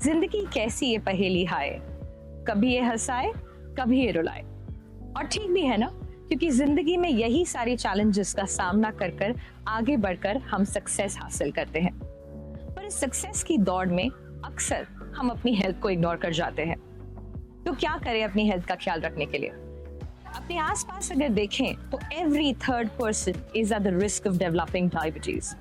जिंदगी कैसी ये पहेली हाय, कभी ये हंसाए कभी ये रुलाए। और ठीक भी है ना, क्योंकि जिंदगी में यही सारी चैलेंजेस का सामना कर कर आगे बढ़कर हम सक्सेस हासिल करते हैं। पर इस सक्सेस की दौड़ में अक्सर हम अपनी हेल्थ को इग्नोर कर जाते हैं। तो क्या करें अपनी हेल्थ का ख्याल रखने के लिए? अपने आसपास अगर देखें तो every third person is at the risk of developing diabetes.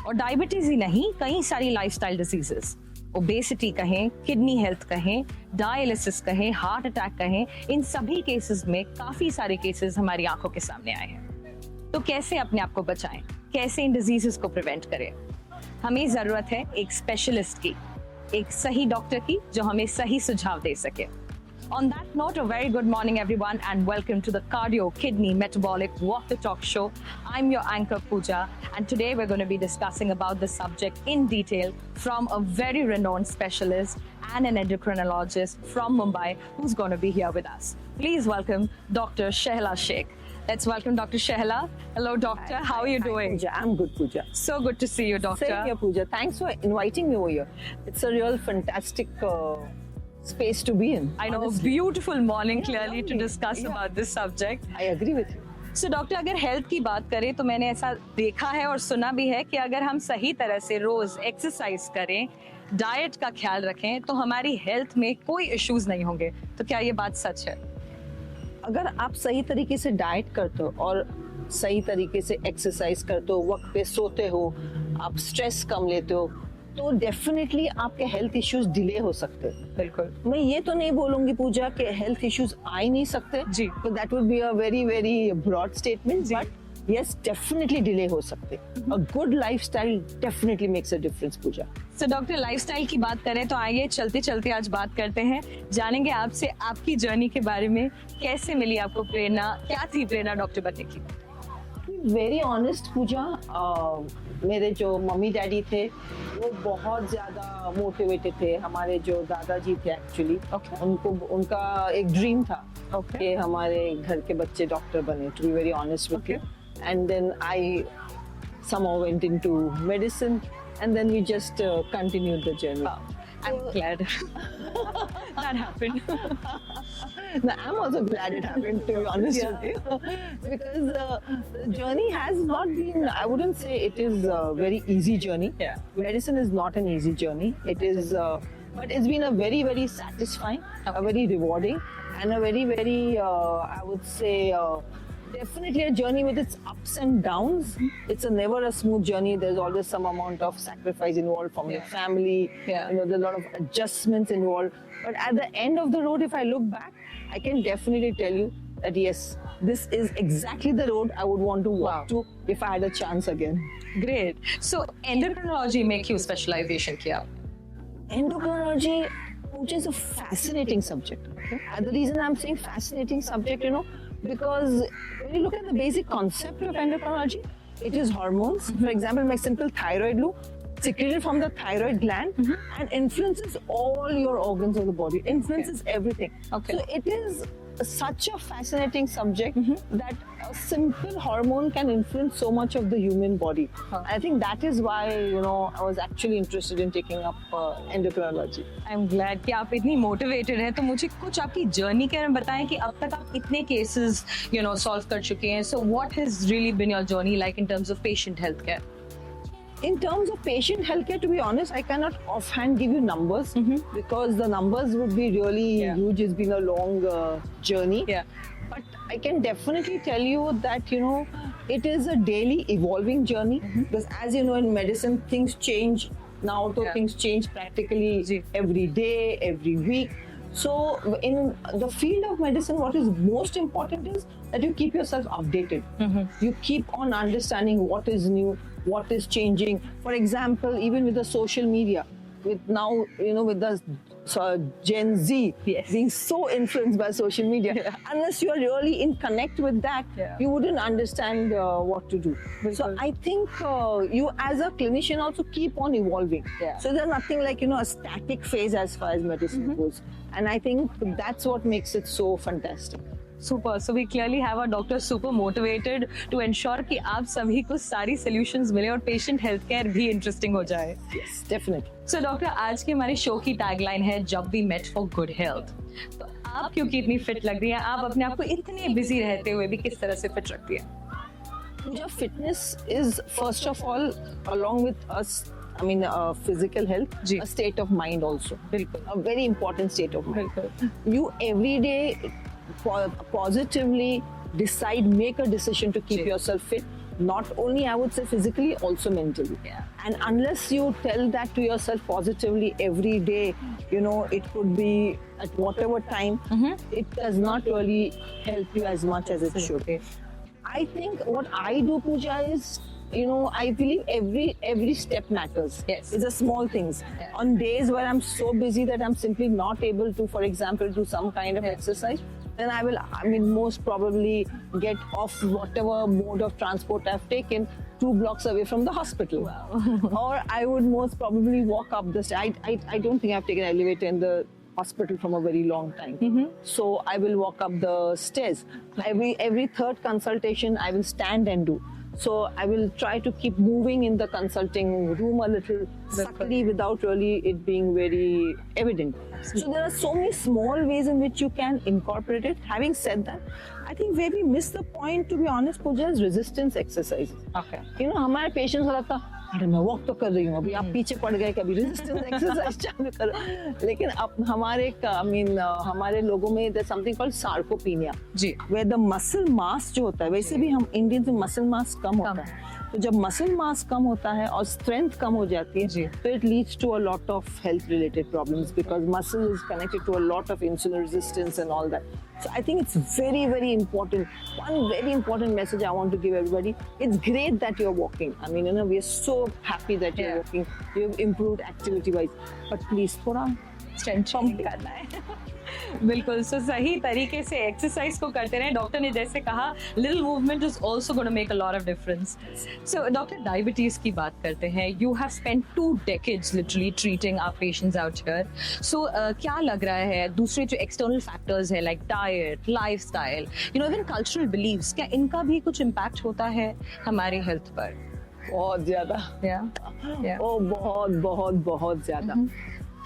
और डायबिटीज ही नहीं, कई सारी लाइफस्टाइल डिजीजेस, ओबेसिटी कहें, किडनी हेल्थ कहें, डायलिसिस कहें, हार्ट अटैक कहें, इन सभी केसेस में काफी सारे केसेस हमारी आंखों के सामने आए हैं। तो कैसे अपने आप को बचाएं, कैसे इन डिजीजेस को प्रिवेंट करें? हमें जरूरत है एक स्पेशलिस्ट की, एक सही डॉक्टर की जो हमें सही सुझाव दे सके। On that note, a very good morning, everyone, and welcome to the Cardio Kidney Metabolic Walk the Talk Show. I'm your anchor, Pooja, and today we're going to be discussing about the subject in detail from a very renowned specialist and an endocrinologist from Mumbai who's going to be here with us. Please welcome Dr. Shehla Sheikh. Let's welcome Dr. Shehla. Hello, doctor. How are you doing? Pooja, I'm good, Pooja. So good to see you, doctor. Same here, Pooja. Thanks for inviting me over here. It's a real fantastic space to be in. I know, a honestly. beautiful morning clearly to lovely. discuss about this subject. I agree with you. So, doctor, अगर health की बात करें तो मैंने ऐसा देखा है और सुना भी है कि अगर हम सही तरह से रोज एक्सरसाइज करें, डाइट का ख्याल रखें, तो हमारी हेल्थ में कोई इश्यूज नहीं होंगे। तो क्या ये बात सच है? अगर आप सही तरीके से डाइट करते हो और सही तरीके से एक्सरसाइज करते हो, वक्त पे सोते हो, आप स्ट्रेस कम लेते हो, तो डेफिनेटली आपके हेल्थ इश्यूज डिले हो सकते हैं। बिल्कुल। मैं ये तो नहीं बोलूंगी पूजा कि हेल्थ इश्यूज आ ही नहीं सकते जी। तो that would be a very very broad statement, but yes, definitely delay हो सकते। A good lifestyle definitely makes a difference, Pooja. तो डॉक्टर, लाइफस्टाइल की बात करें तो आइए चलते चलते आज बात करते हैं, जानेंगे आपसे आपकी जर्नी के बारे में। कैसे मिली आपको प्रेरणा, क्या थी प्रेरणा डॉक्टर बनने की? वेरी ऑनेस्ट पूजा, मेरे जो मम्मी डैडी थे वो बहुत ज्यादा मोटिवेटेड थे। हमारे जो दादाजी थे एक्चुअली, उनका एक ड्रीम था कि हमारे घर के बच्चे डॉक्टर बने, to be very honest with you. And then I somehow went into medicine, and then we just continued the journey. I'm glad that happened. No, I'm also glad it happened, to be honest with you, because the journey has not been, I wouldn't say it is a very easy journey. Yeah. Medicine is not an easy journey. It is, but it's been a very, very satisfying, a very rewarding, and a very, very, I would say, definitely a journey with its ups and downs. It's never a smooth journey. There's always some amount of sacrifice involved from your family. Yeah. You know, there's a lot of adjustments involved. But at the end of the road, if I look back, I can definitely tell you that yes, this is exactly the road I would want to walk to if I had a chance again. Great. So, endocrinology में क्यों specialization किया? Endocrinology, which is a fascinating subject. And the reason I'm saying fascinating subject, you know, because when you look at the basic concept of endocrinology, it is hormones. For example, make simple thyroid loop secreted from the thyroid gland and influences all your organs of the body, influences everything. So it is such a fascinating subject that a simple hormone can influence so much of the human body. I think that is why, you know, I was actually interested in taking up endocrinology. I'm glad कि आप इतनी motivated हैं। तो मुझे कुछ आपकी journey के बारे में बताएं कि अब तक आप इतने केसेस सॉल्व कर चुके हैं। So what has really been your journey like in terms of patient healthcare? In terms of patient healthcare, to be honest, I cannot offhand give you numbers because the numbers would be really huge. It's been a long journey. But I can definitely tell you that, you know, it is a daily evolving journey because, as you know, in medicine, things change. Now, things change practically every day, every week. So in the field of medicine, what is most important is that you keep yourself updated. You keep on understanding what is new, what is changing. For example, even with the social media, with now, with the Gen Z being so influenced by social media, unless you are really in connect with that, you wouldn't understand what to do. So I think you as a clinician also keep on evolving. So there's nothing like a static phase as far as medicine goes, and I think that's what makes it so fantastic. Super. So we clearly have our doctors super motivated to ensure कि आप सभी को सारी solutions मिले और patient healthcare भी interesting हो जाए. Yes, definitely. So डॉक्टर, आज के हमारे शो की टैगलाइन है जब we met for good health. तो आप क्योंकि इतनी फिट लग रही हैं, आप अपने आप को इतने बिजी रहते हुए भी किस तरह से फिट रखती हैं? Pooja, fitness is first of all, along with us, physical health, a state of mind also. A very important state of mind. You every day positively decide, make a decision to keep yourself fit. Not only, I would say, physically, also mentally. And unless you tell that to yourself positively every day, it could be at whatever time, it does not really help you as much as it should. I think what I do, Pooja, is I believe every step matters. It's the small things. On days where I'm so busy that I'm simply not able to, for example, do some kind of exercise, then I will, most probably get off whatever mode of transport I've taken 2 blocks away from the hospital. Or I would most probably walk up the stairs. I don't think I've taken an elevator in the hospital from a very long time. So I will walk up the stairs. Every third consultation, I will stand and do. So I will try to keep moving in the consulting room a little subtly without really it being very evident. So there are so many small ways in which you can incorporate it. Having said that, I think where we miss the point, to be honest, Pooja, is resistance exercises. Okay. हमारे patients को लगता अरे मैं walk तो कर रही हूँ, अभी आप पीछे पड़ गए, कभी रेजिस्टेंस एक्सरसाइज चालू करो. लेकिन अब हमारे लोगों में there's something called sarcopenia, where the muscle mass जो होता है, वैसे भी हम इंडियंस में muscle mass कम होता है. तो जब मसल मास कम होता है और स्ट्रेंथ कम हो जाती है, तो it leads to a lot of health related problems, because muscle is connected to a lot of insulin resistance and all that. So I think it's very, very important. One very important message I want to give everybody: it's great that you're walking. We are so happy that you're walking. You've improved activity-wise, but please, थोड़ा strength करना है. बिल्कुल. सो सही तरीके से exercise को करते रहें. डॉक्टर ने जैसे कहा, little movement is also gonna make a lot of difference. So doctor, diabetes की बात करते हैं. You have spent 2 decades literally treating our patients out here. So क्या लग रहा है, दूसरे जो एक्सटर्नल फैक्टर्स है like diet, lifestyle, even cultural beliefs, क्या इनका भी कुछ इम्पैक्ट होता है हमारी हेल्थ पर? बहुत ज्यादा. बहुत ज्यादा.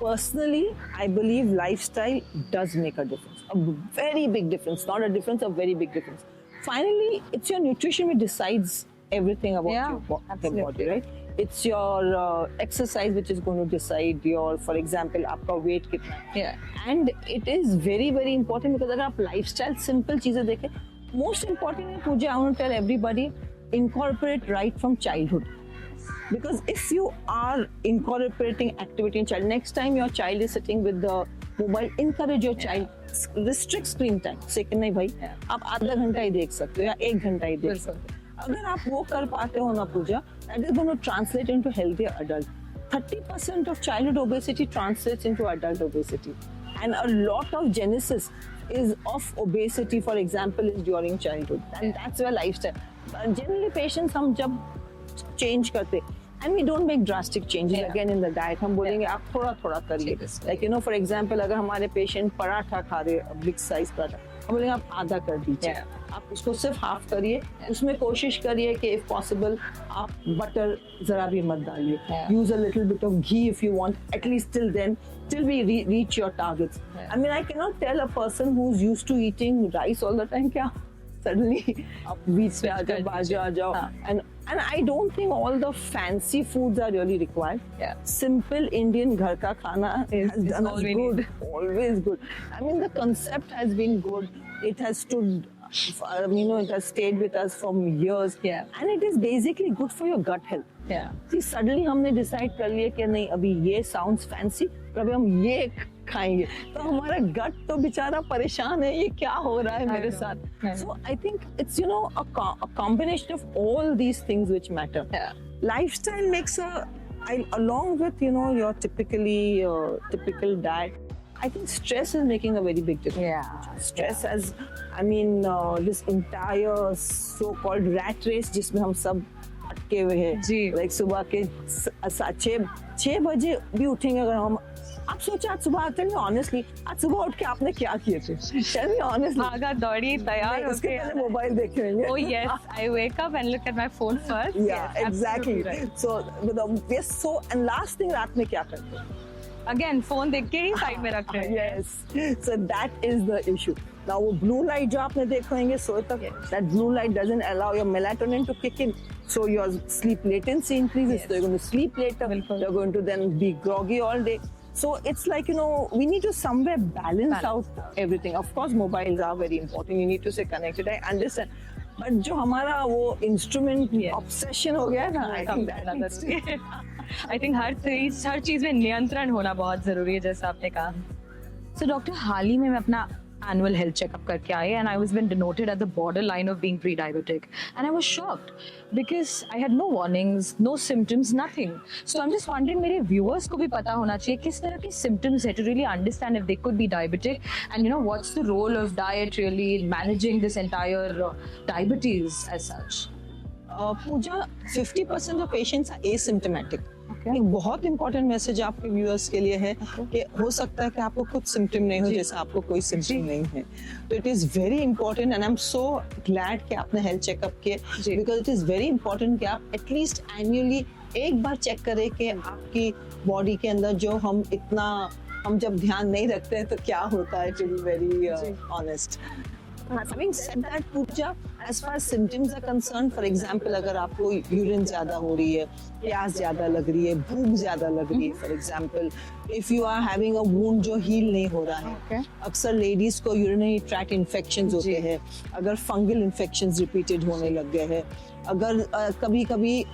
Personally, I believe lifestyle does make a difference, a very big difference, not a difference, a very big difference. Finally, it's your nutrition which decides everything about your body, right? It's your exercise which is going to decide your, for example, आपका weight कितना है. And it is very, very important, because अगर आप lifestyle simple चीजें देखें, most important है, Pooja, I want to tell everybody, incorporate right from childhood. Because if you are incorporating activity in child, next time your child is sitting with the mobile, encourage your child, restrict screen time. Say कि नहीं भाई, आप आधा घंटा ही देख सकते हो या 1 घंटा ही देख सकते हो. अगर आप वो कर पाते हो ना पूजा, that is going to translate into healthier adult. 30% of childhood obesity translates into adult obesity, and a lot of genesis is of obesity, for example, is during childhood, and that's where lifestyle. Generally, patients हम जब change करते, and we don't make drastic changes again in the diet. हम बोलेंगे आप थोड़ा करिए. Like for example, अगर हमारे patient पराठा खा रहे, big size पराठा, हम बोलेंगे आप आधा कर दीजिए. आप उसको सिर्फ हाफ करिए. उसमें कोशिश करिए कि if possible आप बटर जरा भी मत डालिए. Use a little bit of ghee if you want, at least till we reach your targets. I cannot tell a person who's used to eating rice all the time क्या suddenly आप बीच पे आ जाओ. And I don't think all the fancy foods are really required. Simple Indian घर का खाना has done us good, always good. The concept has been good. It has stood, it has stayed with us for years. And it is basically good for your gut health. See, suddenly हमने decide कर लिया कि नहीं, अभी ये sounds fancy, पर अभी हम ये खाएंगे, तो हमारा गट तो बेचारा परेशान है, ये क्या हो रहा है मेरे साथ. So I think it's a combination of all these things which matter. Lifestyle makes along with your typical diet. I think stress is making a very big difference. Yeah. Stress has, this entire so-called rat race जिसमें हम सब अटके हुए हैं. Like सुबह के 6 बजे भी उठेंगे अगर हम. आप सोचे आज सुबह आते हैं, honestly आज सुबह उठ के आपने क्या किए थे? Tell me honestly. भागा दौड़ी तैयार उसके पहले मोबाइल देखे होंगे. Oh yes, I wake up and look at my phone first. Yeah, yes, exactly. Right. So we're so, and last thing रात में क्या करते हैं? Again, phone देख के ही साइड में रख रहे हैं. Yes, so that is the issue. Now वो blue light जो आपने देखा होंगे सोए तक, that blue light doesn't allow your melatonin to kick in, so your sleep latency increases. Yes. So you're going to sleep later. You're going to then be groggy all day. So it's like we need to somewhere balance out everything. Of course, mobiles are very important. You need to stay connected. I understand. But जो हमारा वो instrument obsession हो गया ना, I think that needs to. I think हर चीज में नियंत्रण होना बहुत जरूरी है, जैसा आपने कहा. So डॉक्टर, हाल ही में मैं अपना annual health checkup करके आई, and I was been denoted at the borderline of being pre-diabetic, and I was shocked because I had no warnings, no symptoms, nothing. So I'm just wondering, मेरे viewers को भी पता होना चाहिए किस तरह के symptoms है to really understand if they could be diabetic, and what's the role of diet really in managing this entire diabetes as such. Pooja, 50% of patients are asymptomatic. एक बहुत इंपॉर्टेंट मैसेज आपके व्यूअर्स के लिए है कि हो सकता है कि आपको कुछ सिम्टम नहीं हो, जैसे आपको कोई सिम्टम नहीं है. तो it is very important, and I am so glad कि आपने हेल्थ चेकअप किए, because it is very important कि आप एटलीस्ट एनुअली एक बार चेक करें कि आपकी बॉडी के अंदर जो हम जब ध्यान नहीं रखते हैं तो क्या होता है, to be very honest. Having said that, Pooja, as far as symptoms are concerned, for example, अगर आपको यूरिन ज्यादा हो रही है, प्यास ज्यादा लग रही है, भूख ज्यादा लग रही है, for example, if you are having a wound जो heal नहीं हो रहा है, अक्सर लेडीज को यूरिनरी ट्रैक्ट इन्फेक्शंस होते हैं, अगर फंगल इन्फेक्शंस रिपीटेड होने लग गए हैं, अगर कभी-कभी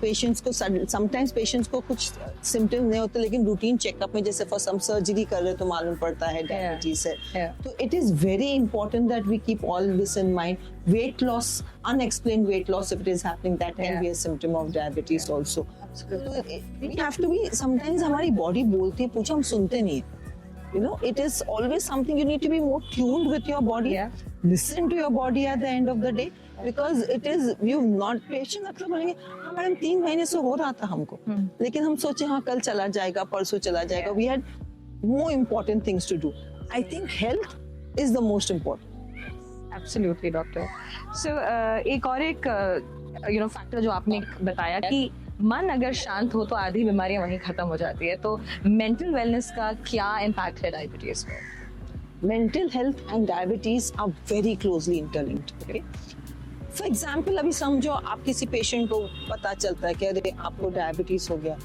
पेशेंट्स को समटाइम्स पेशेंट्स को कुछ सिम्टम्स नहीं होते, लेकिन रूटीन चेकअप में जैसे फॉर सम सर्जरी कर रहे तो मालूम पड़ता है डायबिटीज है. तो it is very important that we keep all this in mind. Weight loss, unexplained weight loss, if it is happening, that can be a symptom of diabetes also. We have to be, sometimes हमारी body बोलती है, पूछो हम सुनते नहीं है. It is always something you need to be more tuned with your body. Listen to your body at the end of the day, because it is, you've not patient अक्सर बोलेंगे हाँ मैडम 3 महीने से हो रहा था हमको, लेकिन हम सोचे हाँ कल चला जाएगा, परसों चला जाएगा. We had more important things to do. I think health is the most important. Absolutely, doctor. So एक फैक्टर जो आपने बताया कि मन अगर शांत हो तो आधी बीमारियां वहीं खत्म हो जाती है, तो मेंटल वेलनेस का क्या इम्पैक्ट है डायबिटीज पर? Mental health and diabetes are very closely interlinked. Okay, for example अभी समझो आप किसी पेशेंट को पता चलता है कि अरे आपको डायबिटीज हो गया,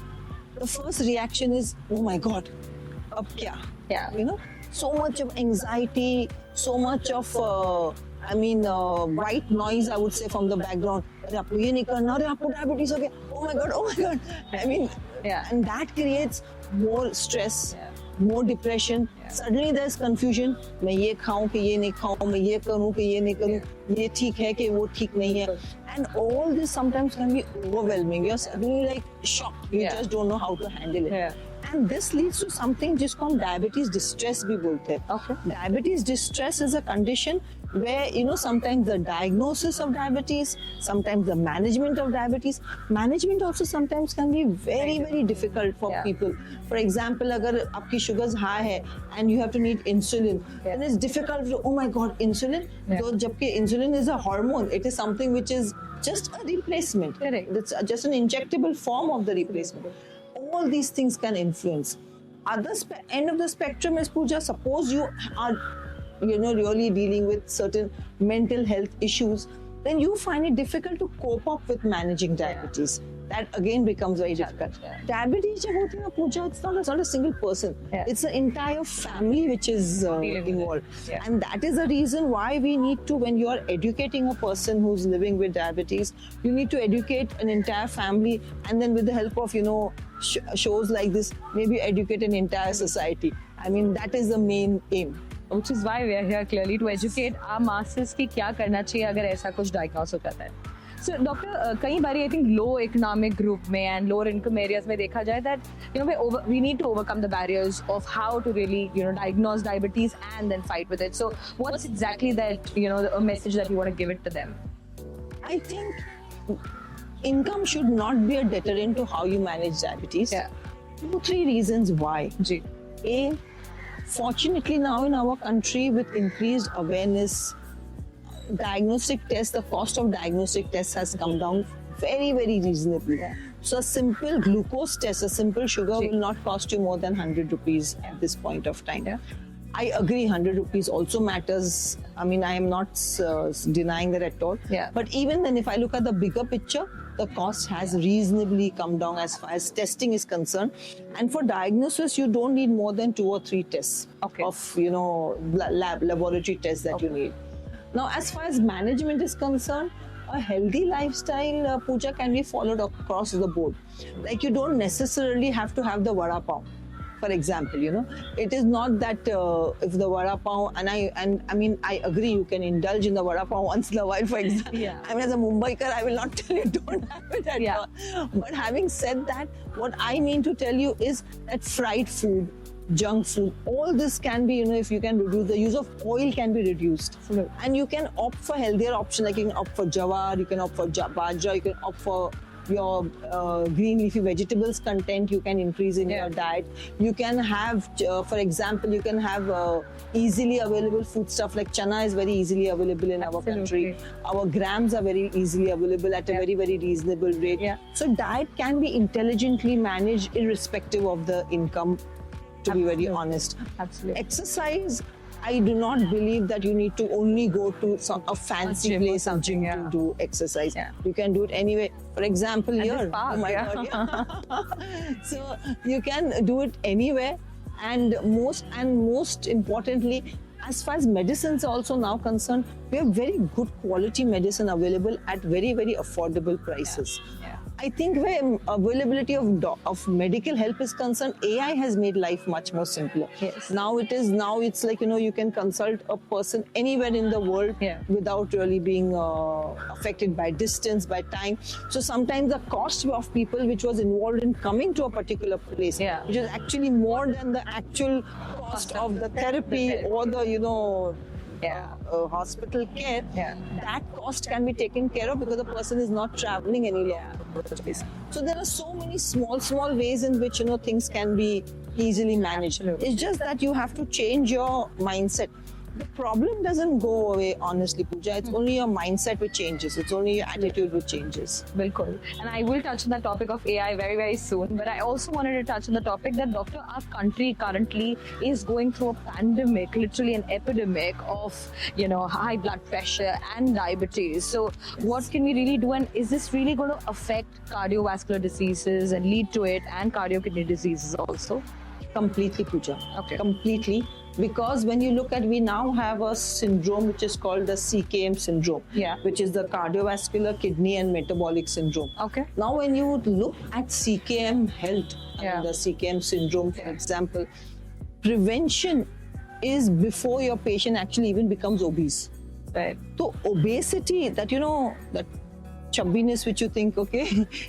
the first reaction is oh my God, अब क्या? so much of anxiety, so much of white noise, I would say, from the background. अरे आपको ये नहीं करना, अरे आपको डायबिटीज हो गया, oh my god. And that creates more stress, more depression. Suddenly there's confusion. मैं ये खाऊं कि ये नहीं खाऊं, मैं ये करूं कि ये नहीं करूं, ये ठीक है कि वो ठीक नहीं है. And all this sometimes can be overwhelming. You're suddenly like shocked. You just don't know how to handle it. And this leads to something जिसको हम diabetes distress भी बोलते हैं. Diabetes distress is a condition where sometimes the diagnosis of diabetes, sometimes the management of diabetes, management also sometimes can be very very difficult for people. For example, अगर आपकी sugars high है and you have to need insulin, then it's difficult to, oh my god, insulin. तो जबकि insulin is a hormone, it is something which is just a replacement. It's just an injectable form of the replacement. All these things can influence. Other end of the spectrum is, Pooja, suppose you are really dealing with certain mental health issues, then you find it difficult to cope up with managing diabetes. that again becomes very difficult. Yeah. Diabetes, जब होती है ना पूजा, it's not a single person. Yeah. It's an entire family which is Dealing with it. involved. Yeah. And that is the reason why we need to, when you are educating a person who's living with diabetes, you need to educate an entire family, and then with the help of, shows like this, maybe educate an entire society. I mean, that is the main aim. Which is why we are here clearly to educate our masses कि क्या करना चाहिए अगर ऐसा कुछ diagnose हो जाता है. So doctor, कई बारी I think low economic group में and lower income areas में देखा जाए that we need to overcome the barriers of how to really diagnose diabetes and then fight with it. So what's exactly that a message that you want to give it to them? I think income should not be a deterrent to how you manage diabetes. Yeah. 2-3 reasons why. Ji. A, fortunately now in our country with increased awareness, diagnostic tests, the cost of diagnostic tests has come down very, very reasonably. Yeah. So a simple glucose test, a simple sugar Ji. will not cost you more than 100 rupees at this point of time. Yeah. I agree, 100 rupees also matters. I mean, I am not denying that at all. Yeah. But even then, if I look at the bigger picture, the cost has reasonably come down as far as testing is concerned. And for diagnosis, you don't need more than 2 or 3 tests Okay. of, laboratory tests that you need. Now, as far as management is concerned, a healthy lifestyle, Pooja, can be followed across the board. Like, you don't necessarily have to have the vada pav. For example, it is not that if the vada pav, I agree, you can indulge in the vada pav once in a while, for example. Yeah. I mean, as a Mumbaiker, I will not tell you don't have it at Yeah. all. But having said that, what I mean to tell you is that fried food, junk food, all this can be, if you can reduce, the use of oil can be reduced. Absolutely. And you can opt for healthier options, like you can opt for jawar, you can opt for bajra, you can opt for your green leafy vegetables content you can increase in your diet. You can have, for example, you can have easily available food stuff like chana is very easily available in our country. Our grams are very easily available at a very, very reasonable rate. Yeah. So diet can be intelligently managed irrespective of the income, to be very honest. Absolutely. Exercise, I do not believe that you need to only go to a fancy gym or place, something, to do exercise. Yeah. You can do it anyway. For example, here. this park, oh my yeah. God, yeah. So you can do it anywhere. And most importantly, as far as medicines are also now concerned, we have very good quality medicine available at very, very affordable prices. Yeah. I think where availability of medical help is concerned, AI has made life much more simpler. Yes. Now it's like, you can consult a person anywhere in the world without really being affected by distance, by time. So sometimes the cost of people which was involved in coming to a particular place, which is actually more than the actual cost of the therapy or the, hospital care, that cost can be taken care of because the person is not traveling any longer. So there are so many small ways in which things can be easily managed. Absolutely. It's just that you have to change your mindset. The problem doesn't go away, honestly, Pooja. It's only your mindset which changes. It's only your attitude which changes. Bilkul. And I will touch on the topic of AI very, very soon. But I also wanted to touch on the topic that, Doctor, our country currently is going through a pandemic, literally an epidemic of, high blood pressure and diabetes. So what can we really do? And is this really going to affect cardiovascular diseases and lead to it, and cardiokidney diseases also? Completely, Pooja. Okay. Completely. Because when you look at, we now have a syndrome which is called the CKM syndrome, which is the cardiovascular, kidney and metabolic syndrome. Okay. Now, when you look at CKM health, and the CKM syndrome, for example, prevention is before your patient actually even becomes obese. Right. So obesity, that that chubbiness which you think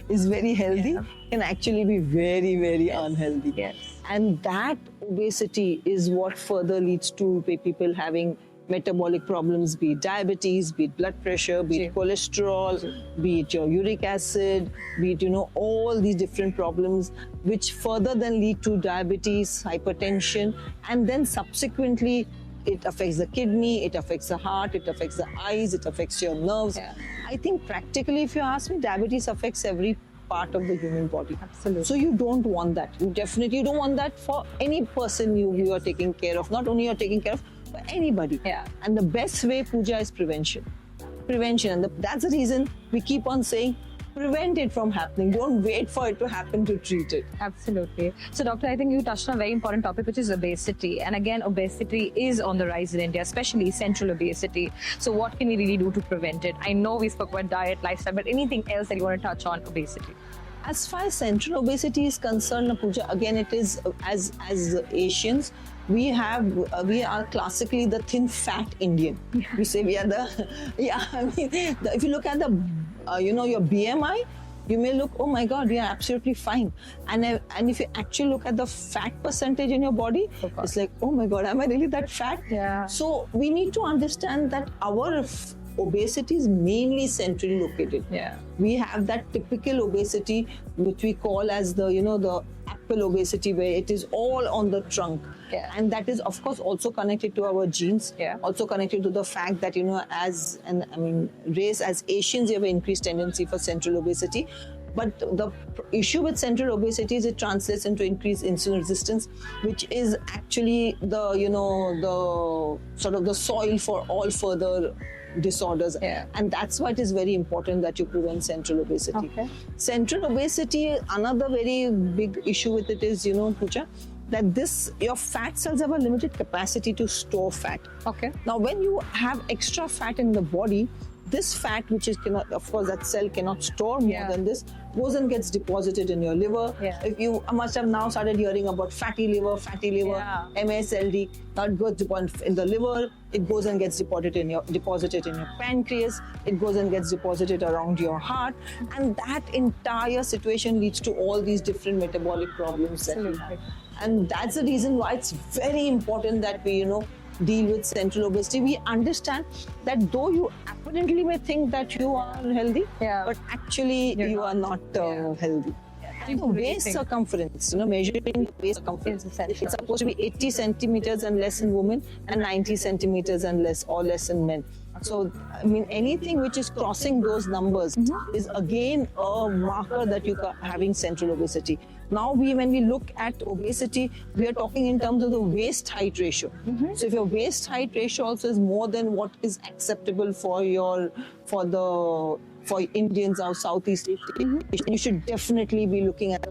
is very healthy can actually be very, very unhealthy. Yes. And that obesity is what further leads to people having metabolic problems, be it diabetes, be it blood pressure, be it cholesterol, be it your uric acid, be it all these different problems which further then lead to diabetes, hypertension, and then subsequently it affects the kidney, it affects the heart, it affects the eyes, it affects your nerves. I think practically, if you ask me, diabetes affects every part of the human body. Absolutely. So you don't want that. You definitely don't want that for any person you are taking care of. Not only you're taking care of, for anybody. And the best way, Pooja, is prevention. Prevention. And that's the reason we keep on saying, prevent it from happening. Don't wait for it to happen to treat it. Absolutely. So, doctor, I think you touched on a very important topic, which is obesity. And again, obesity is on the rise in India, especially central obesity. So, what can we really do to prevent it? I know we spoke about diet, lifestyle, but anything else that you want to touch on obesity? As far as central obesity is concerned, Pooja, again, it is as Asians, we are classically the thin fat Indian. We say we are the if you look at the your BMI, you may look, oh my God, we are absolutely fine. And if you actually look at the fat percentage in your body, it's like, oh my God, am I really that fat? Yeah. So we need to understand that our obesity is mainly centrally located. Yeah. We have that typical obesity, which we call as the apple obesity, where it is all on the trunk. Yeah. And that is, of course, also connected to our genes. Yeah. Also Also connected to the fact that, race, as Asians, you have an increased tendency for central obesity. But the issue with central obesity is it translates into increased insulin resistance, which is actually the sort of the soil for all further disorders. Yeah. And that's why it is very important that you prevent central obesity. Okay. Central obesity, another very big issue with it is, Pooja, that your fat cells have a limited capacity to store fat. Okay. Now, when you have extra fat in the body, this fat, which is cannot, of course, that cell cannot store more than this, goes and gets deposited in your liver. Yeah. If you must have now started hearing about fatty liver, Yeah. MSLD, that goes deposited in the liver. It goes and gets deposited in your pancreas. It goes and gets deposited around your heart, and that entire situation leads to all these different metabolic problems that we have. And that's the reason why it's very important that we, deal with central obesity. We understand that though you apparently may think that you are healthy, but actually you are not healthy. The waist circumference, measuring waist circumference, it's supposed to be 80 centimeters and less in women and 90 centimeters and less in men. So, anything which is crossing those numbers is again a marker that you are having central obesity. Now, when we look at obesity, we are talking in terms of the waist height ratio. So, if your waist height ratio also is more than what is acceptable for Indians or Southeast Asian, you should definitely be looking at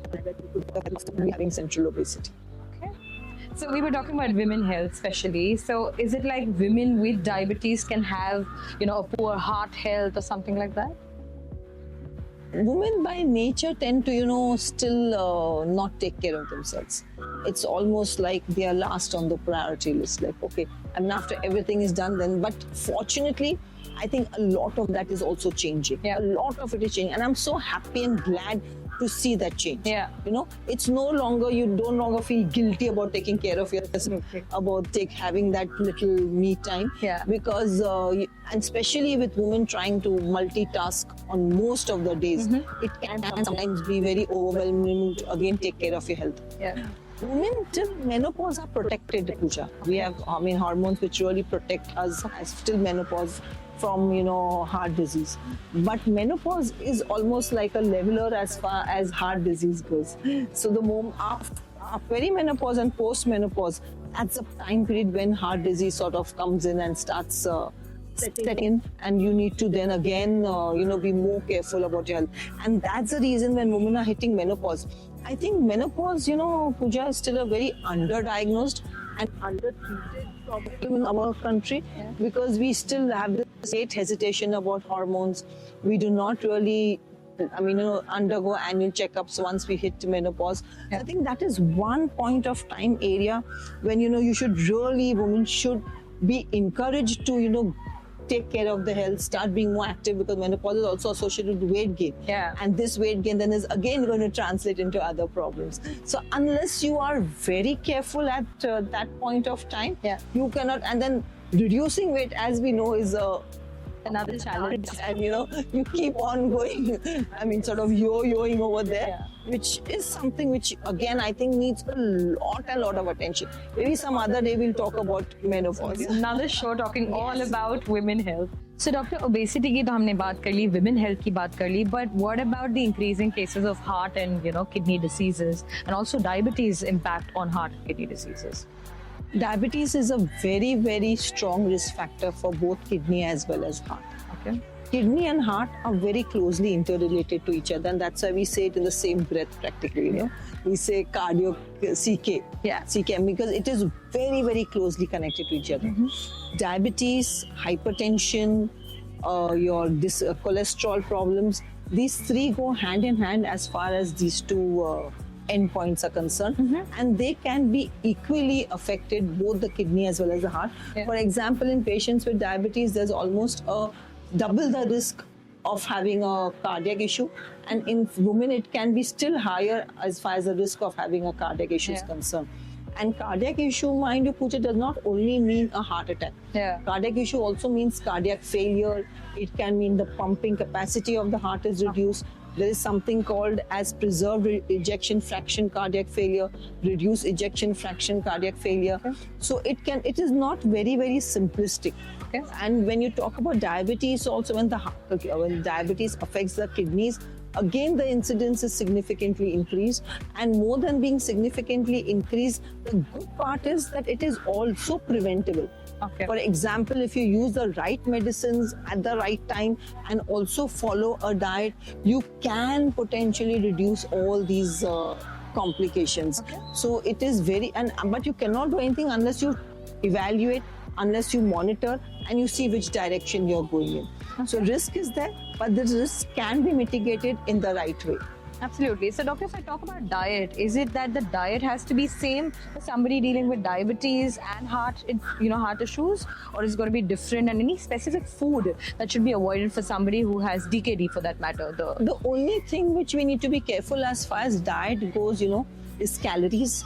having central obesity. So we were talking about women health especially. So is it like women with diabetes can have, a poor heart health or something like that? Women by nature tend to, still not take care of themselves. It's almost like they are last on the priority list. Like, okay, after everything is done then. But fortunately, I think a lot of that is also changing. Yeah. A lot of it is changing. And I'm so happy and glad to see that change. Yeah. It's no longer, you don't longer feel guilty about taking care of yourself, about having that little me time. Yeah. Because, and especially with women trying to multitask on most of the days, it can sometimes be very overwhelming to again take care of your health. Yeah. Women till menopause are protected, Pooja. We have, hormones which really protect us as till menopause from, heart disease. But menopause is almost like a leveler as far as heart disease goes. So the moment after perimenopause and post-menopause, that's a time period when heart disease sort of comes in and starts setting in, and you need to then again, be more careful about your health. And that's the reason when women are hitting menopause. I think menopause, Pooja, is still a very underdiagnosed and undertreated problem in our country, because we still have this great hesitation about hormones. We do not really undergo annual checkups once we hit menopause. I think that is one point of time area when, women should be encouraged to, take care of the health, start being more active, because menopause is also associated with weight gain. Yeah. And this weight gain then is again going to translate into other problems. So unless you are very careful at that point of time, you cannot, and then reducing weight, as we know, is another challenge. And you keep on going, sort of yo-yoing over there, which is something which again I think needs a lot of attention. Maybe some other day we'll talk about menopause. Another show talking all about women health. So doctor, obesity की तो हमने बात कर ली, women health की बात कर ली, but what about the increasing cases of heart and kidney diseases, and also diabetes impact on heart and kidney diseases? Diabetes is a very, very strong risk factor for both kidney as well as heart. Okay. Kidney and heart are very closely interrelated to each other, and that's why we say it in the same breath practically. You know, we say cardio CK, Yeah. CKM, because it is very, very closely connected to each other. Diabetes, hypertension, your cholesterol problems, these three go hand in hand as far as these two endpoints are concerned, and they can be equally affected, both the kidney as well as the heart. Yeah. For example, in patients with diabetes, there's almost a double the risk of having a cardiac issue, and in women it can be still higher as far as the risk of having a cardiac issue is Yeah. concerned. And cardiac issue, mind you, Pooja, does not only mean a heart attack. Yeah. Cardiac issue also means cardiac failure. It can mean the pumping capacity of the heart is reduced. There is something called as preserved ejection fraction cardiac failure, reduced ejection fraction cardiac failure. So it is not very, very simplistic. Okay. And when you talk about diabetes, also when diabetes affects the kidneys, again the incidence is significantly increased. And more than being significantly increased, the good part is that it is also preventable. Okay. For example, if you use the right medicines at the right time and also follow a diet, you can potentially reduce all these complications. Okay. So it is but you cannot do anything unless you evaluate, unless you monitor and you see which direction you're going in. So risk is there, but the risk can be mitigated in the right way. Absolutely. So, doctor, if I talk about diet, is it that the diet has to be same for somebody dealing with diabetes and heart issues, or is it going to be different? And any specific food that should be avoided for somebody who has DKD, for that matter? The only thing which we need to be careful as far as diet goes, is calories.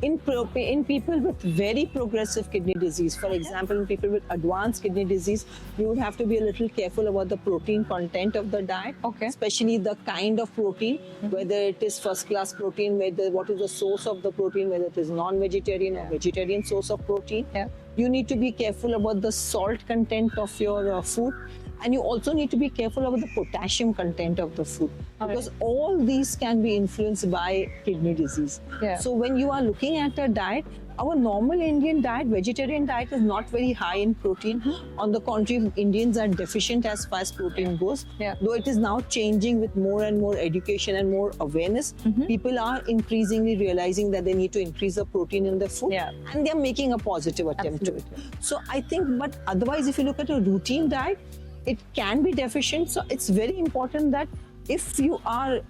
In people with very progressive kidney disease, for example, in people with advanced kidney disease, you would have to be a little careful about the protein content of the diet, Okay. especially the kind of protein, whether it is first-class protein, what is the source of the protein, whether it is non-vegetarian or vegetarian source of protein. Yeah. You need to be careful about the salt content of your food. And you also need to be careful about the potassium content of the food, because all these can be influenced by kidney disease. Yeah. So when you are looking at a diet, our normal Indian diet, vegetarian diet, is not very high in protein. On the contrary, Indians are deficient as far as protein goes. Yeah. Though it is now changing with more and more education and more awareness, people are increasingly realizing that they need to increase the protein in their food, Yeah. and they are making a positive attempt to Absolutely. it. So I think, but otherwise, if you look at a routine diet, it can be deficient. So it's very important that if you are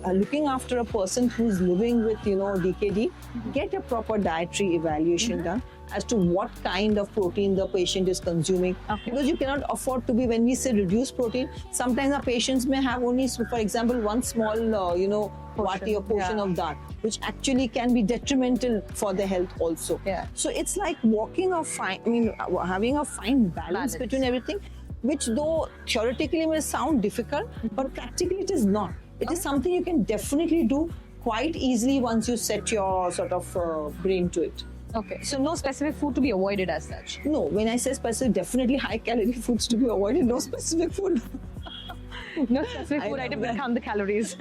looking after a person who's living with DKD, get a proper dietary evaluation done as to what kind of protein the patient is consuming. Okay. Because you cannot afford to be, when we say reduce protein, sometimes our patients may have only, for example, one small vati or portion Yeah. of that, which actually can be detrimental for their health also. Yeah. So it's like having a fine balance between everything, which though theoretically may sound difficult, but practically it is not. It is something you can definitely do quite easily once you set your sort of brain to it. Okay. So, no specific food to be avoided as such. No, when I say specific, definitely high calorie foods to be avoided, no specific food. No specific food know item will that. count the calories.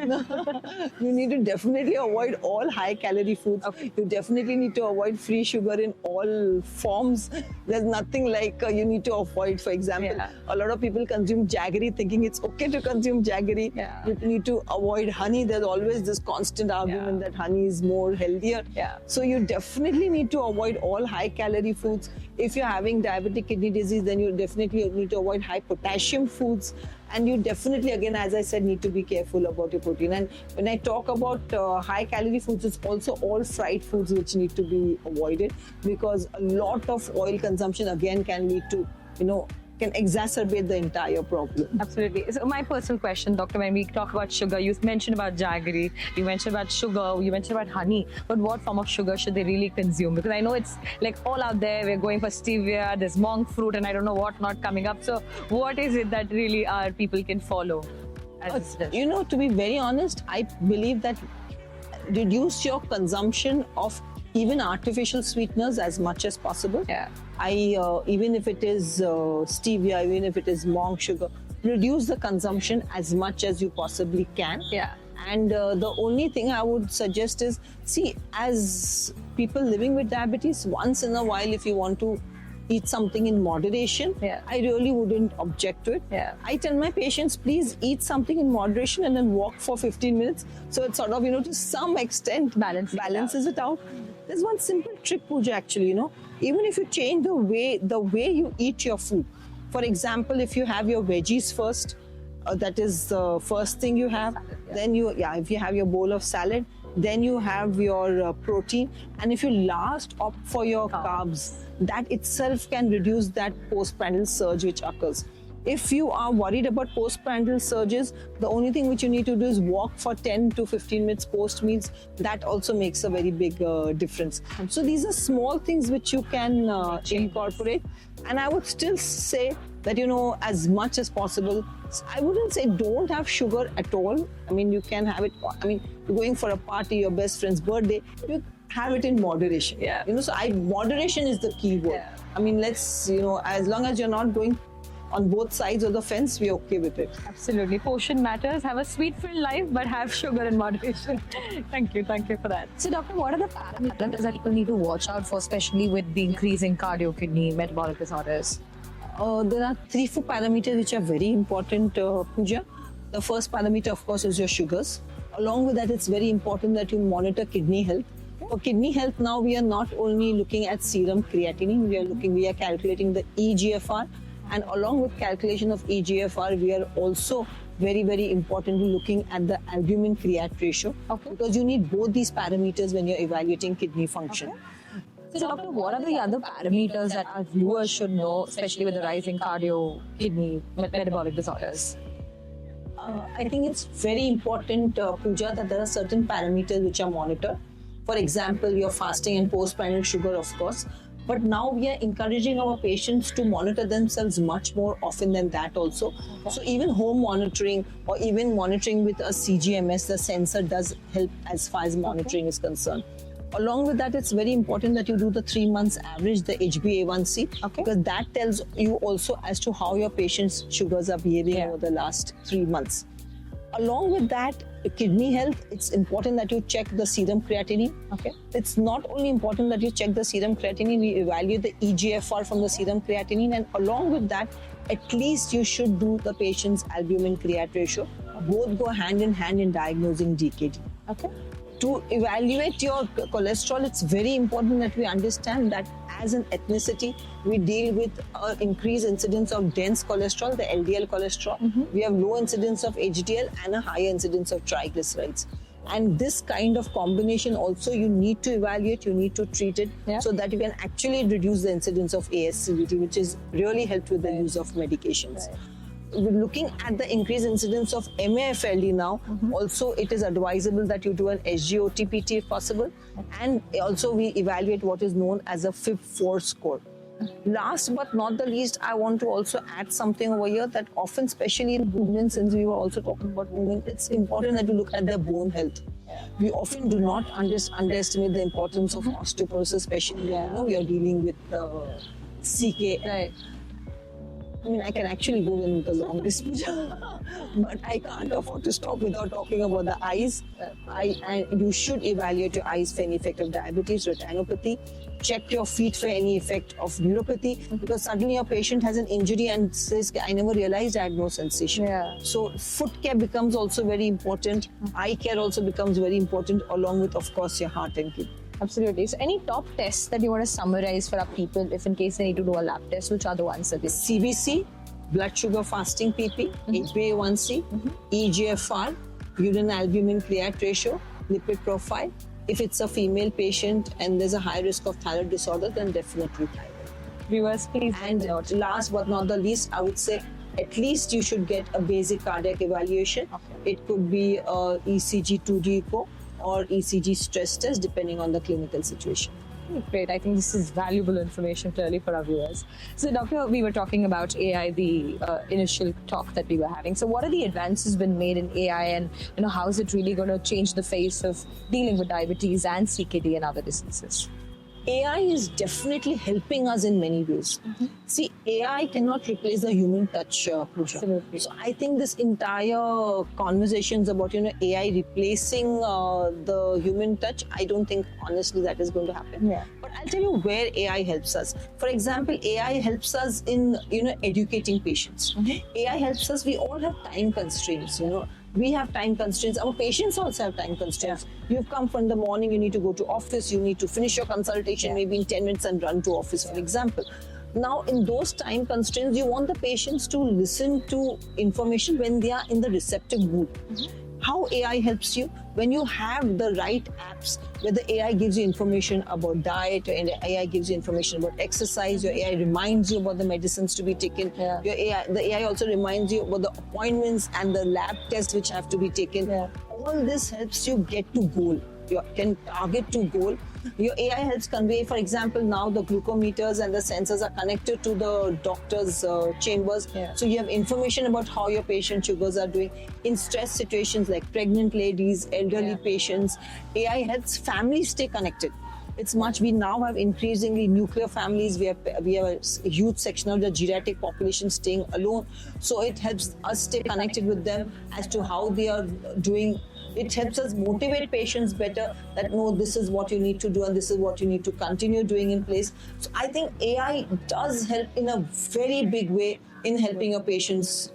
You need to definitely avoid all high calorie foods. Okay. You definitely need to avoid free sugar in all forms. There's nothing like you need to avoid. For example, Yeah. a lot of people consume jaggery thinking it's okay to consume jaggery. Yeah. You need to avoid honey. There's always this constant argument that honey is more healthier. Yeah. So you definitely need to avoid all high calorie foods. If you're having diabetic kidney disease, then you definitely need to avoid high potassium foods. And you definitely, again, as I said, need to be careful about your protein. And when I talk about high calorie foods, it's also all fried foods which need to be avoided, because a lot of oil consumption again can lead to, can exacerbate the entire problem. Absolutely. So my personal question, doctor, when we talk about sugar, you mentioned about jaggery, you mentioned about sugar, you mentioned about honey, but what form of sugar should they really consume? Because I know it's like all out there, we're going for stevia, there's monk fruit, and I don't know what not coming up. So what is it that really our people can follow as a suggestion? To be very honest, I believe that reduce your consumption of even artificial sweeteners as much as possible. Yeah. Even if it is stevia, even if it is monk sugar, reduce the consumption as much as you possibly can. Yeah. And the only thing I would suggest is, see, as people living with diabetes, once in a while, if you want to eat something in moderation, Yeah. I really wouldn't object to it. Yeah. I tell my patients, please eat something in moderation and then walk for 15 minutes. So it's sort of, to some extent balances it out. There's one simple trick, Pooja, actually, even if you change the way you eat your food. For example, if you have your veggies first, that is the first thing you have. Then if you have your bowl of salad, then you have your protein, and if you last opt for your carbs, that itself can reduce that postprandial surge which occurs. If you are worried about postprandial surges, the only thing which you need to do is walk for 10 to 15 minutes post meals. That also makes a very big difference. So these are small things which you can incorporate, and I would still say that as much as possible, I wouldn't say don't have sugar at all. I mean, you can have it. I mean, you're going for a party, your best friend's birthday, you have it in moderation. Yeah. So moderation is the key word. Yeah. I mean, let's as long as you're not going on both sides of the fence, we're okay with it. Absolutely. Portion matters. Have a sweet-filled life, but have sugar in moderation. Thank you for that. So, doctor, what are the parameters that people need to watch out for, especially with the increasing cardio, kidney, metabolic disorders? There are 3-4 parameters which are very important, Pooja. The first parameter, of course, is your sugars. Along with that, it's very important that you monitor kidney health. For kidney health, now we are not only looking at serum creatinine, we are calculating the EGFR, and along with calculation of EGFR, we are also very, very importantly looking at the albumin creat ratio, because you need both these parameters when you're evaluating kidney function. So, doctor, what are the other parameters that our viewers should know, especially with the rising cardio, kidney, metabolic disorders? I think it's very important, Pooja, that there are certain parameters which are monitored. For example, your fasting and postprandial sugar, of course. But now we are encouraging our patients to monitor themselves much more often than that also. So even home monitoring or even monitoring with a CGMS, the sensor does help as far as monitoring is concerned. Along with that, it's very important that you do the 3 months average, the HbA1c, because that tells you also as to how your patient's sugars are behaving over the last 3 months. Along with that, kidney health, it's important that you check the serum creatinine. It's not only important that you check the serum creatinine, we evaluate the EGFR from the serum creatinine, and along with that, at least you should do the patient's albumin creat ratio. Both go hand in hand in diagnosing DKD. To evaluate your cholesterol, it's very important that we understand that as an ethnicity, we deal with an increased incidence of dense cholesterol, the LDL cholesterol. We have low incidence of HDL and a higher incidence of triglycerides. And this kind of combination also you need to evaluate, you need to treat it so that you can actually reduce the incidence of ASCVD, which is really helped with the use of medications. We're looking at the increased incidence of MAFLD now. Also, it is advisable that you do an SGOT-PT if possible. And also we evaluate what is known as a FIB-4 score. Last but not the least, I want to also add something over here that often, especially in women, since we were also talking about women, it's important that you look at their bone health. We often do not underestimate the importance of osteoporosis, especially when we are dealing with CK. I mean, I can actually go in the longest, but I can't afford to stop without talking about the eyes. And you should evaluate your eyes for any effect of diabetes, retinopathy. Check your feet for any effect of neuropathy, because suddenly your patient has an injury and says, I never realized I had no sensation. So foot care becomes also very important. Eye care also becomes very important, along with, of course, your heart and kidney. Absolutely. So any top tests that you want to summarize for our people, if in case they need to do a lab test, which are the ones that they... CBC, blood sugar fasting PP, HbA1c, EGFR, urine albumin creat ratio, lipid profile. If it's a female patient and there's a high risk of thyroid disorder, then definitely thyroid. Viewers, please. And last but not the least, I would say at least you should get a basic cardiac evaluation. It could be a ECG 2D echo or ECG stress test, depending on the clinical situation. Great. I think this is valuable information clearly for our viewers. So, Doctor, we were talking about AI, the initial talk that we were having. So, what are the advances been made in AI, and how is it really going to change the face of dealing with diabetes and CKD and other diseases? AI is definitely helping us in many ways. See, AI cannot replace the human touch, Pooja. Absolutely. So I think this entire conversations about AI replacing the human touch, I don't think honestly that is going to happen. Yeah. But I'll tell you where AI helps us. For example, AI helps us in educating patients. AI helps us. We all have time constraints. We have time constraints. Our patients also have time constraints. You've come from the morning, you need to go to office, you need to finish your consultation maybe in 10 minutes and run to office, for example. Now, in those time constraints, you want the patients to listen to information when they are in the receptive mood. How AI helps you? When you have the right apps, where the AI gives you information about diet, and AI gives you information about exercise, your AI reminds you about the medicines to be taken. The AI also reminds you about the appointments and the lab tests which have to be taken. All this helps you get to goal. You can target to goal. Your AI helps convey, for example, now the glucometers and the sensors are connected to the doctor's chambers. So you have information about how your patient sugars are doing. In stress situations like pregnant ladies, elderly patients, AI helps families stay connected. It's much. We now have increasingly nuclear families. We have a huge section of the geriatric population staying alone. So it helps us stay connected with them as to how they are doing. It helps us motivate patients better that no, this is what you need to do and this is what you need to continue doing in place. So I think AI does help in a very big way in helping your patients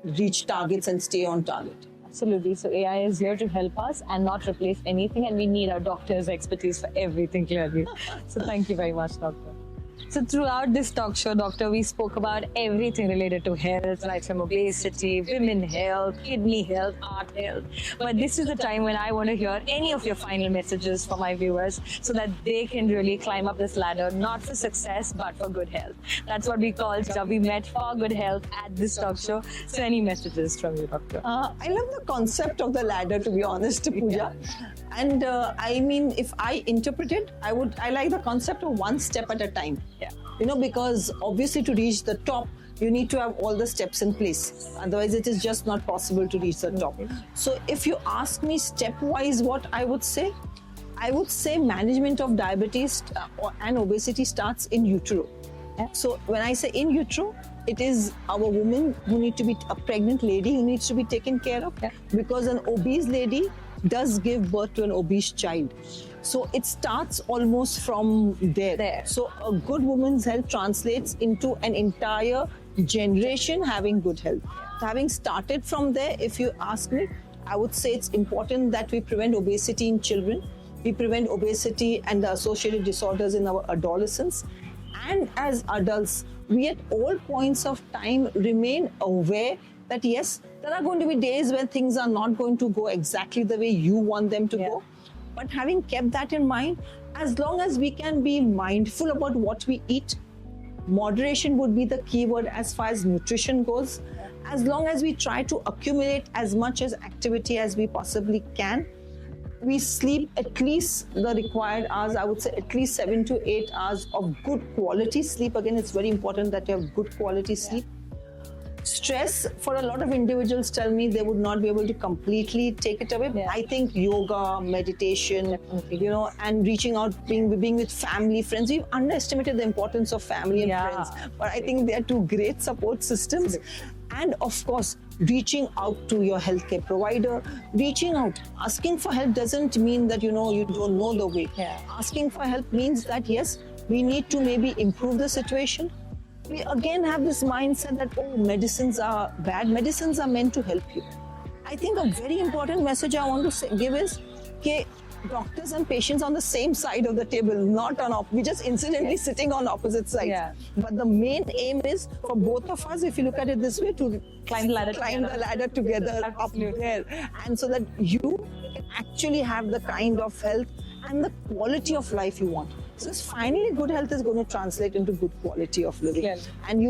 reach targets and stay on target. Absolutely. So AI is here to help us and not replace anything, and we need our doctor's expertise for everything, clearly. So thank you very much, doctor. So throughout this talk show, doctor, we spoke about everything related to health, like from obesity, women health, kidney health, heart health. But this is the time when I want to hear any of your final messages for my viewers so that they can really climb up this ladder, not for success, but for good health. That's what we call We Met for Good Health at this talk show. So any messages from you, doctor? I love the concept of the ladder, to be honest, Pooja. And I mean, if I interpret it, I like the concept of one step at a time. Because obviously to reach the top, you need to have all the steps in place. Otherwise, it is just not possible to reach the top. So if you ask me stepwise what I would say management of diabetes and obesity starts in utero. So when I say in utero, it is our woman who need to be a pregnant lady who needs to be taken care of, because an obese lady does give birth to an obese child. So it starts almost from there. So a good woman's health translates into an entire generation having good health. Having started from there, if you ask me, I would say it's important that we prevent obesity in children. We prevent obesity and the associated disorders in our adolescents. And as adults, we at all points of time remain aware that yes, there are going to be days when things are not going to go exactly the way you want them to go. But having kept that in mind, as long as we can be mindful about what we eat, moderation would be the key word as far as nutrition goes. As long as we try to accumulate as much as activity as we possibly can, we sleep at least the required hours, I would say at least 7 to 8 hours of good quality sleep. Again, it's very important that you have good quality sleep. Stress, for a lot of individuals tell me they would not be able to completely take it away. I think yoga, meditation, and reaching out, being with family, friends. We've underestimated the importance of family and friends. But I think they are two great support systems. And of course, reaching out to your healthcare provider. Reaching out, asking for help doesn't mean that you don't know the way. Asking for help means that yes, we need to maybe improve the situation. We again have this mindset that medicines are bad. Medicines are meant to help you. I think a very important message I want to give is that doctors and patients on the same side of the table, not on we just incidentally sitting on opposite sides. But the main aim is for both of us, if you look at it this way, to climb the ladder together up there, and so that you can actually have the kind of health and the quality of life you want. So finally, good health is going to translate into good quality of living. And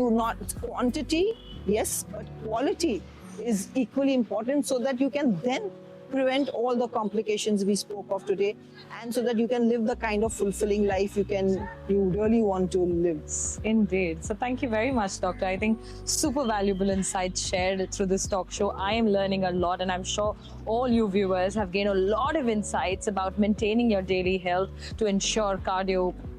quantity, yes, but quality is equally important, so that you can then prevent all the complications we spoke of today, and so that you can live the kind of fulfilling life you really want to live. Indeed. So thank you very much, doctor. I think super valuable insights shared through this talk show. I am learning a lot, and I'm sure all you viewers have gained a lot of insights about maintaining your daily health to ensure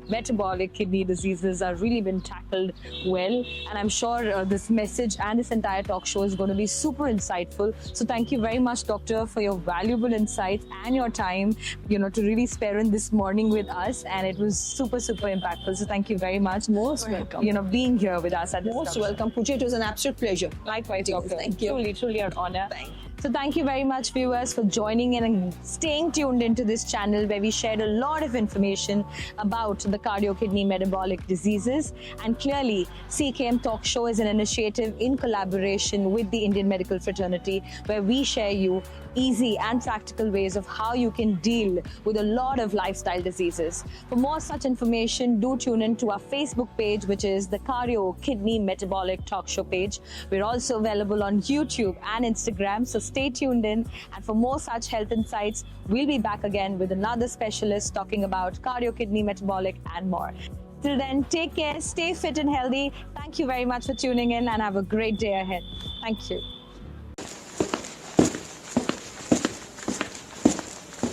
metabolic kidney diseases are really been tackled well. And I'm sure this message and this entire talk show is going to be super insightful. So thank you very much, Doctor, for your valuable insights and your time, to really spare in this morning with us. And it was super, super impactful. So thank you very much. Most welcome. Being here with us at this Most talk show. welcome, Pooja. It was an absolute pleasure. Likewise, Doctor. Thank you. Truly, truly an honor. Thank you. So thank you very much, viewers, for joining in and staying tuned into this channel where we shared a lot of information about the cardio-kidney metabolic diseases. And clearly, CKM Talk Show is an initiative in collaboration with the Indian Medical Fraternity where we share you easy and practical ways of how you can deal with a lot of lifestyle diseases. For more such information, do tune in to our Facebook page, which is the Cardio Kidney Metabolic Talk Show page. We're also available on YouTube and Instagram, so stay tuned in. And for more such health insights, we'll be back again with another specialist talking about cardio, kidney, metabolic, and more. Till then, take care, stay fit and healthy. Thank you very much for tuning in and have a great day ahead. Thank you.